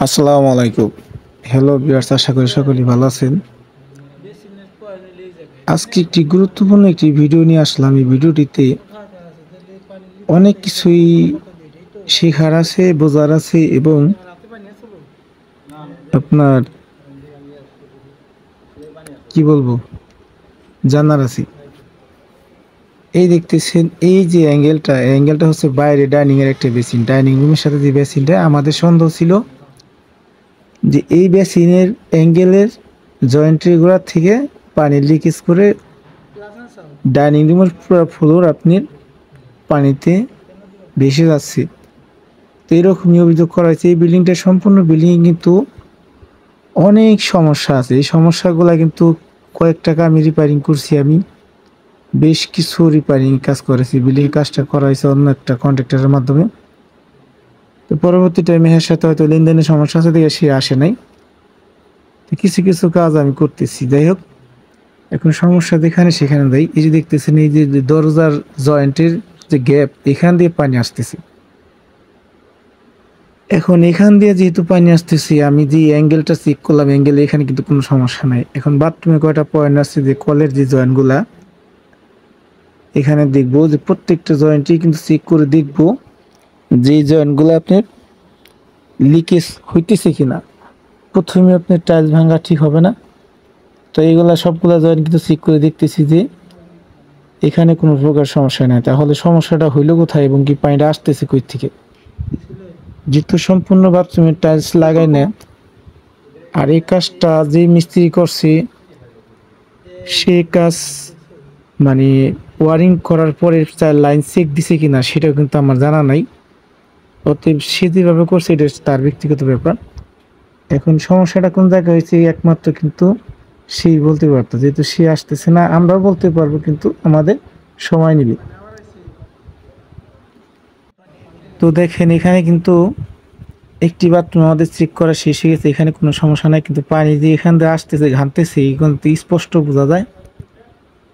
আসসালামু আলাইকুম। Hello viewers, আশা করি সকলেই ভালো আছেন। আজকে একটি গুরুত্বপূর্ণ একটি ভিডিও নিয়ে আসলাম। এই ভিডিওটিতে অনেক কিছুই শেখার আছে, বোঝার আছে এবং আপনার কি বলবো জানার আছে। এই দেখতেছেন এই যে অ্যাঙ্গেলটা হচ্ছে বাইরে ডাইনিং এর একটা বেসিন। ডাইনিং রুমের সাথে যে বেসিনটা, আমাদের সন্দেহ ছিল যে এই বেসিনের অ্যাঙ্গেলের জয়েন্টের গোড়া থেকে পানি লিকেজ করে ডাইনিং রুমের পুরো ফ্লোর আপনি পানিতে ভেসে যাচ্ছে। তো এরকমই অভিযোগ করা হয়েছে। এই বিল্ডিংটা সম্পূর্ণ বিল্ডিং কিন্তু অনেক সমস্যা আছে। এই সমস্যাগুলো কিন্তু কয়েক টাকা আমি রিপেয়ারিং করছি। আমি বেশ কিছু রিপেয়ারিং কাজ করেছি। বিল্ডিং কাজটা করা হয়েছে অন্য একটা কন্ট্রাক্টরের মাধ্যমে। তো পরবর্তী টাইমে এর সাথে হয়তো লেনদেনের সমস্যা আছে দেখে সে আসে নাই। তো কিছু কিছু কাজ আমি করতেছি। যাই হোক, এখন সমস্যা যেখানে সেখানে দেয়। এই যে দেখতেছেন এই যে দরজার জয়েন্টের যে গ্যাপ, এখান দিয়ে পানি আসতেছে। এখন এখান দিয়ে যেহেতু পানি আসতেছে, আমি যে অ্যাঙ্গেলটা চেক করলাম, অ্যাঙ্গেল এখানে কিন্তু কোনো সমস্যা নাই। এখন বাথরুমে কয়টা পয়েন্ট আসছে যে কলের যে জয়েন্টগুলা, এখানে দেখবো যে প্রত্যেকটা জয়েন্টই কিন্তু চেক করে দেখবো যে জয়েন্টগুলো আপনার লিকেজ হইতেছে কিনা। প্রথমে আপনার টাইলস ভাঙা ঠিক হবে না। তো এইগুলা সবগুলা জয়েন্ট কিন্তু চেক করে দেখতেছি যে এখানে কোনো প্রকার সমস্যা নাই। তাহলে সমস্যাটা হইলো কোথায় এবং কি পানিটা আসতেছে কই থেকে। যেহেতু সম্পূর্ণ বাথরুমের টাইলস লাগাই না, আর এই কাজটা যে মিস্ত্রি করছে সে কাজ মানে ওয়ারিং করার পরে লাইন চেক দিছে কিনা সেটাও কিন্তু আমার জানা নাই। অতএব সে যেভাবে করছে এটা তার ব্যক্তিগত ব্যাপার। এখন সমস্যাটা কোন জায়গায় হয়েছে একমাত্র কিন্তু সেই বলতে পারতো। যেহেতু সে আসতেছে না, আমরাও বলতে পারবো কিন্তু আমাদের সময় নেবে। তো দেখেন এখানে কিন্তু একটি বাথরুম আমাদের চেক করা শেষ হয়ে গেছে। এখানে কোনো সমস্যা নাই, কিন্তু পানি যে এখান দিয়ে আসতেছে ঘামতেছে এখন তো স্পষ্ট বোঝা যায়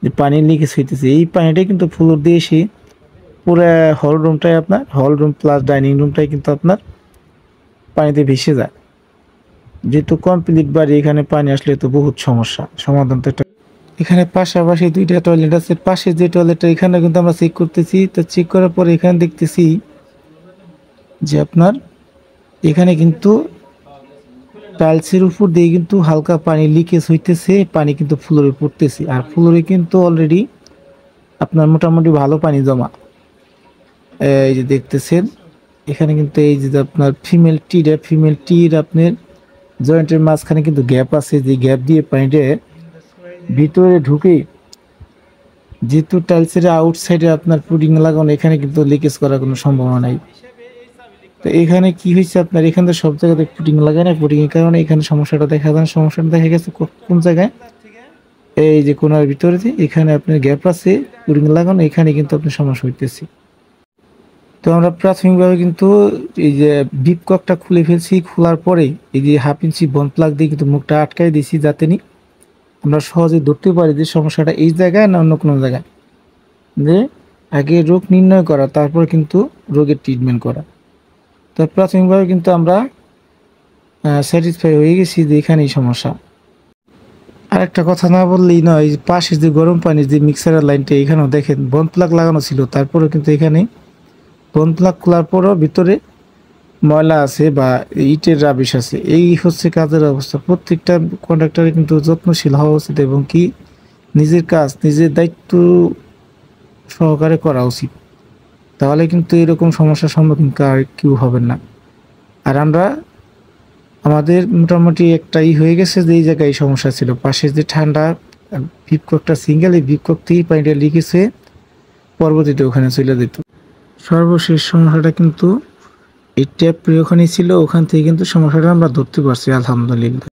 যে পানির লিকেজ হইতেছে। এই পানিটাই কিন্তু ফ্লোর দিয়ে এসে পুরো হল রুমটাই আপনার, হল রুম প্লাস ডাইনিং রুমটাই কিন্তু আপনার পানিতে ভেসে যায়। যেহেতু কমপ্লিট বাড়ি, এখানে পানি আসলে তো বহুত সমস্যা। সমাধান তো এটা। এখানে পাশাপাশি দুইটা টয়লেট আছে। পাশে যে টয়লেটটা, এখানে কিন্তু আমরা চেক করতেছি। তো চেক করার পরে এখানে দেখতেছি যে আপনার এখানে কিন্তু টাইলসের উপর দিয়ে কিন্তু হালকা পানি লিকেজ হইতেছে। পানি কিন্তু ফ্লোরে পড়তেছে, আর ফ্লোরে কিন্তু অলরেডি আপনার মোটামুটি ভালো পানি জমা। এই যে দেখতেছেন এখানে কিন্তু এই যে আপনার ফিমেল টির আপনার জয়েন্টের মাঝখানে কিন্তু গ্যাপ আছে। যে গ্যাপ দিয়ে পানিটা ভিতরে ঢুকে, যেহেতু টাইলসের আউটসাইডে আপনার পুডিং লাগানো, এখানে কিন্তু লিকেজ করার কোনো সম্ভাবনা নাই। তো এখানে কি হয়েছে আপনার, এখানে তো সব জায়গাতে পুডিং লাগায় না, পুডিং এর কারণে এখানে সমস্যাটা দেখা যায়। সমস্যাটা দেখা গেছে কোন জায়গায়, এই যে কোনার ভিতরে যে এখানে আপনার গ্যাপ আছে পুডিং লাগানো, এখানে কিন্তু আপনার সমস্যা হইতেছে। তো আমরা প্রাথমিকভাবে কিন্তু এই যে বিপ ককটা খুলে ফেলছি। খোলার পরে এই যে 1/2 ইঞ্চি বন প্লাগ দিয়ে কিন্তু মুখটা আটকাই দিয়েছি, যাতে নি আমরা সহজে ধরতে পারি যে সমস্যাটা এই জায়গায় না অন্য কোনো জায়গায়। যে আগে রোগ নির্ণয় করা, তারপর কিন্তু রোগের ট্রিটমেন্ট করা। তো প্রাথমিকভাবে কিন্তু আমরা স্যাটিসফাই হয়ে গেছি যে এখানেই সমস্যা। আর একটা কথা না বললেই নয়, পাশে যে গরম পানির যে মিক্সারের লাইনটা, এখানেও দেখেন বন প্লাগ লাগানো ছিল, তারপরেও কিন্তু এখানে বন প্লাগ খোলার পরও ভিতরে ময়লা আছে বা ইটের রাবিশ আছে। এই হচ্ছে কাজের অবস্থা। প্রত্যেকটা কন্ট্রাক্টরে কিন্তু যত্নশীল হওয়া উচিত এবং কি নিজের কাজ নিজের দায়িত্ব সহকারে করা উচিত। তাহলে কিন্তু এরকম সমস্যার সম্মুখীন আর কেউ হবেন না। আর আমরা আমাদের মোটামুটি একটাই হয়ে গেছে যে এই জায়গায় সমস্যা ছিল। পাশে যে ঠান্ডা বিপককটা সিঙ্গেল, এই বিপকক থেকেই পানিটা লিকেজ হয়ে পরবর্তীতে ওখানে চলে যেত। সর্বশেষ সমস্যাটা কিন্তু এই ট্যাপ ওখানেই ছিল, ওখান থেকে কিন্তু সমস্যাটা আমরা ধরতে পারছি আলহামদুলিল্লাহ।